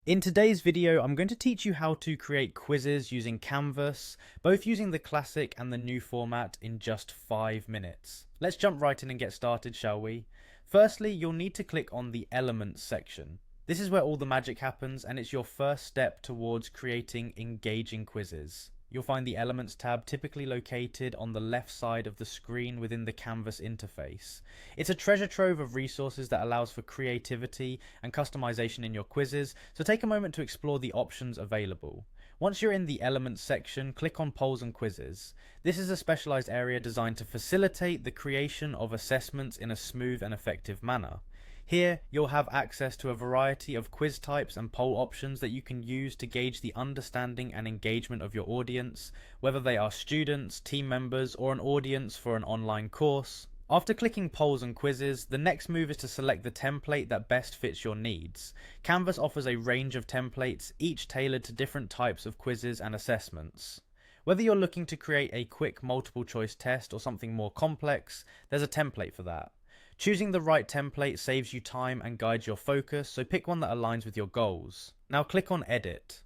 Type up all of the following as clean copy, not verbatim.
In today's video, I'm going to teach you how to create quizzes using Canvas, both using the classic and the new format in just 5 minutes. Let's jump right in and get started, shall we? Firstly, you'll need to click on the Elements section. This is where all the magic happens, and it's your first step towards creating engaging quizzes. You'll find the Elements tab typically located on the left side of the screen within the Canvas interface. It's a treasure trove of resources that allows for creativity and customization in your quizzes, so take a moment to explore the options available. Once you're in the Elements section, click on Polls and Quizzes. This is a specialized area designed to facilitate the creation of assessments in a smooth and effective manner. Here, you'll have access to a variety of quiz types and poll options that you can use to gauge the understanding and engagement of your audience, whether they are students, team members, or an audience for an online course. After clicking polls and quizzes, the next move is to select the template that best fits your needs. Canvas offers a range of templates, each tailored to different types of quizzes and assessments. Whether you're looking to create a quick multiple choice test or something more complex, there's a template for that. Choosing the right template saves you time and guides your focus, so pick one that aligns with your goals. Now click on Edit.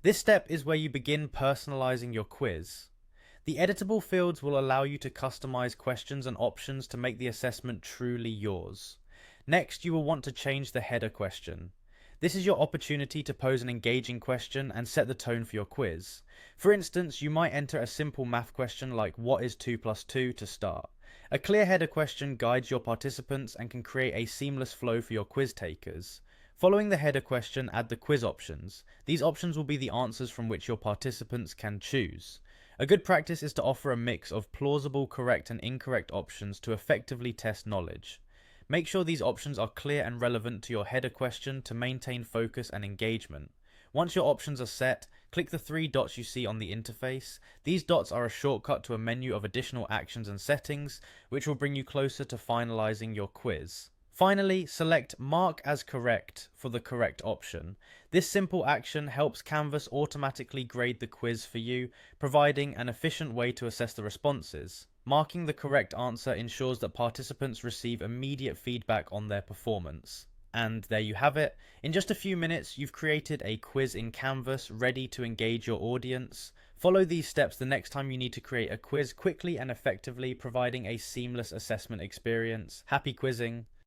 This step is where you begin personalizing your quiz. The editable fields will allow you to customize questions and options to make the assessment truly yours. Next, you will want to change the header question. This is your opportunity to pose an engaging question and set the tone for your quiz. For instance, you might enter a simple math question like what is 2 plus 2 to start. A clear header question guides your participants and can create a seamless flow for your quiz takers. Following the header question, add the quiz options. These options will be the answers from which your participants can choose. A good practice is to offer a mix of plausible, correct and incorrect options to effectively test knowledge. Make sure these options are clear and relevant to your header question to maintain focus and engagement. Once your options are set, click the 3 dots you see on the interface. These dots are a shortcut to a menu of additional actions and settings, which will bring you closer to finalizing your quiz. Finally, select Mark as Correct for the correct option. This simple action helps Canvas automatically grade the quiz for you, providing an efficient way to assess the responses. Marking the correct answer ensures that participants receive immediate feedback on their performance. And there you have it. In just a few minutes, you've created a quiz in Canvas ready to engage your audience. Follow these steps the next time you need to create a quiz quickly and effectively, providing a seamless assessment experience. Happy quizzing!